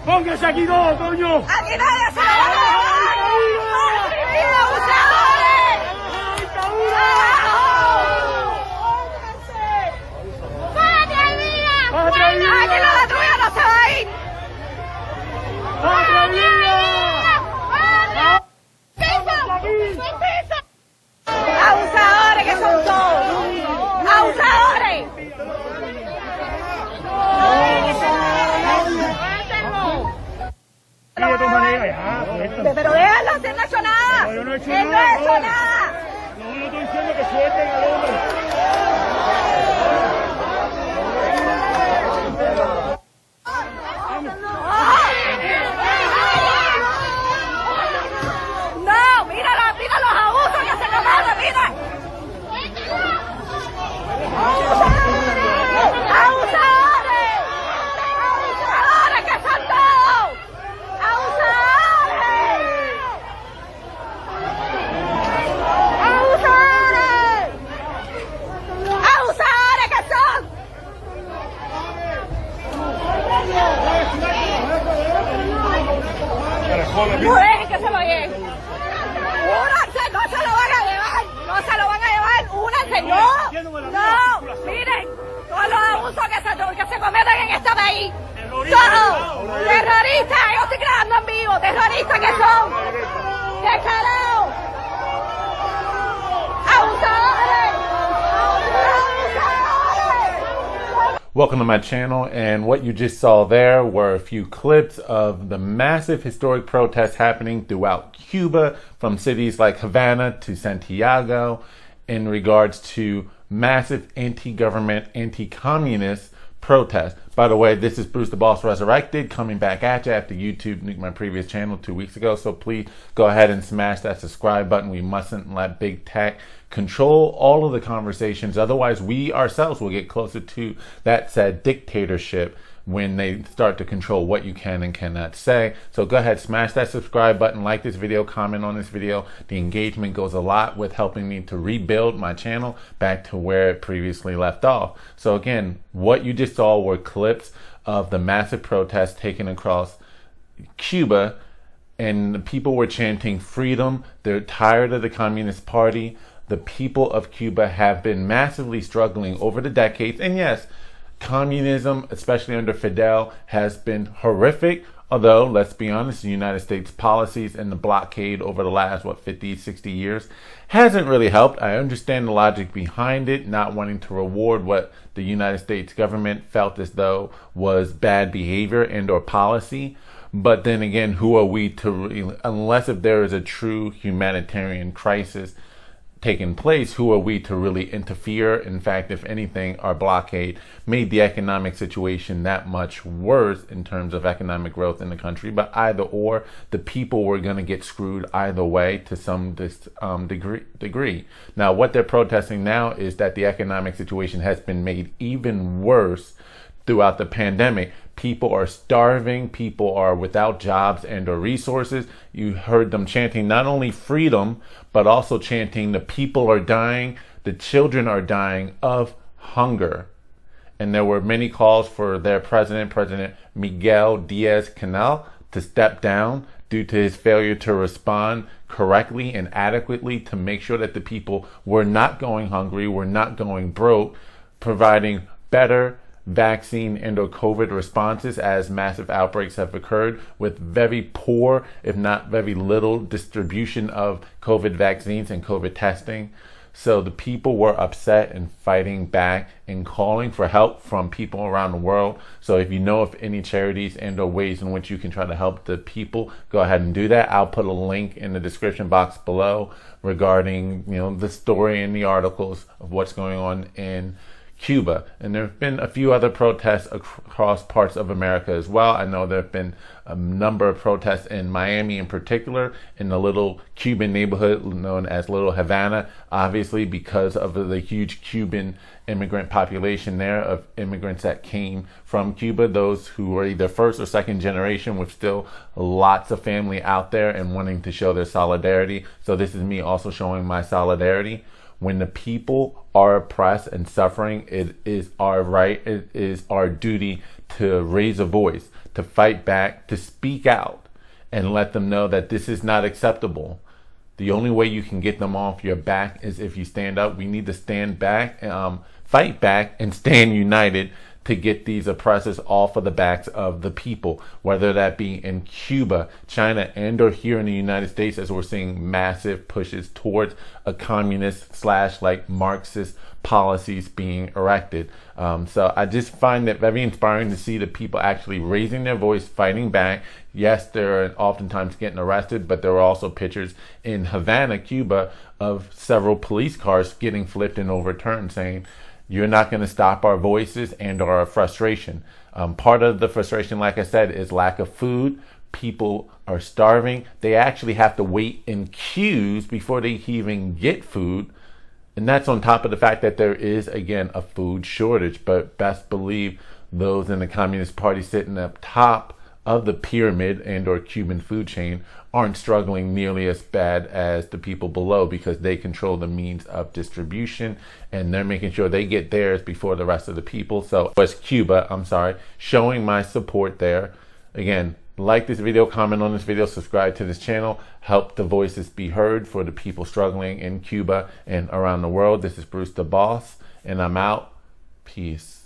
Póngase aquí todo, coño. Aquí nadie se lo va a llevar. ¡Abusadores! ¡Patria mía! Aquí la tuya no se va a ir. ¡Patria mía! ¡Abusadores que son todos! ¡Abusadores! Pero déjalo, usted no ha hecho nada. No, yo no he hecho Él no nada, ha hecho no. nada. No, yo estoy diciendo que suelten al hombre. No, mira los abusos que se cometen, mira. ¡Abusadores! ¡Abusadores que son todos! ¡Abusadores! ¡Abusadores! ¡Abusadores que son! No dejen que se lo lleven. Únanse, no se lo van a llevar. No se lo van a llevar. Únanse, no. No, miren, todos los abusos que se cometen en este país. Todos. Terroristas, yo estoy grabando en vivo. Terroristas que son. Descarados. Abusadores. Abusadores. Welcome to my channel, and what you just saw there were a few clips of the massive historic protests happening throughout Cuba, from cities like Havana to Santiago, in regards to massive anti-government, anti-communist protests. By the way, this is Bruce the Boss Resurrected, coming back at you after YouTube nuked my previous channel 2 weeks ago, so please go ahead and smash that subscribe button. We mustn't let big tech control all of the conversations, otherwise we ourselves will get closer to that said dictatorship when they start to control what you can and cannot say. So go ahead, smash that subscribe button, like this video, comment on this video. The engagement goes a lot with helping me to rebuild my channel back to where it previously left off. So again, what you just saw were clips of the massive protests taken across Cuba, and the people were chanting freedom. They're tired of the Communist Party. The people of Cuba have been massively struggling over the decades. And yes, communism, especially under Fidel, has been horrific. Although, let's be honest, the United States policies and the blockade over the last, 50, 60 years hasn't really helped. I understand the logic behind it, not wanting to reward what the United States government felt as though was bad behavior and or policy. But then again, who are we to, unless if there is a true humanitarian crisis taking place, who are we to really interfere? In fact, if anything, our blockade made the economic situation that much worse in terms of economic growth in the country. But either or, the people were going to get screwed either way to some degree. Now, what they're protesting now is that the economic situation has been made even worse throughout the pandemic. People are starving, people are without jobs and or resources. You heard them chanting not only freedom, but also chanting the people are dying, the children are dying of hunger. And there were many calls for their President Miguel Diaz-Canel, to step down due to his failure to respond correctly and adequately to make sure that the people were not going hungry, were not going broke, providing better vaccine and or COVID responses as massive outbreaks have occurred with very poor, if not very little, distribution of COVID vaccines and COVID testing. So the people were upset and fighting back and calling for help from people around the world. So if you know of any charities and or ways in which you can try to help the people, go ahead and do that. I'll put a link in the description box below regarding, the story and the articles of what's going on in Cuba. And there have been a few other protests across parts of America as well. I know there have been a number of protests in Miami in particular, in the little Cuban neighborhood known as Little Havana, obviously because of the huge Cuban immigrant population there, of immigrants that came from Cuba, those who were either first or second generation, with still lots of family out there and wanting to show their solidarity. So this is me also showing my solidarity. When the people are oppressed and suffering, it is our right, it is our duty to raise a voice, to fight back, to speak out, and let them know that this is not acceptable. The only way you can get them off your back is if you stand up. We need to stand back, fight back, and stand united to get these oppressors off of the backs of the people, whether that be in Cuba, China, and or here in the United States, as we're seeing massive pushes towards a communist / like Marxist policies being erected. So I just find it very inspiring to see the people actually raising their voice, fighting back. Yes, they're oftentimes getting arrested, but there are also pictures in Havana, Cuba, of several police cars getting flipped and overturned, saying, you're not going to stop our voices and our frustration. Part of the frustration, like I said, is lack of food. People are starving. They actually have to wait in queues before they even get food. And that's on top of the fact that there is, again, a food shortage. But best believe those in the Communist Party sitting up top of the pyramid and or Cuban food chain aren't struggling nearly as bad as the people below, because they control the means of distribution and they're making sure they get theirs before the rest of the people. So S.O.S Cuba, showing my support there. Again, like this video, comment on this video, subscribe to this channel, help the voices be heard for the people struggling in Cuba and around the world. This is Bruce the Boss, and I'm out. Peace.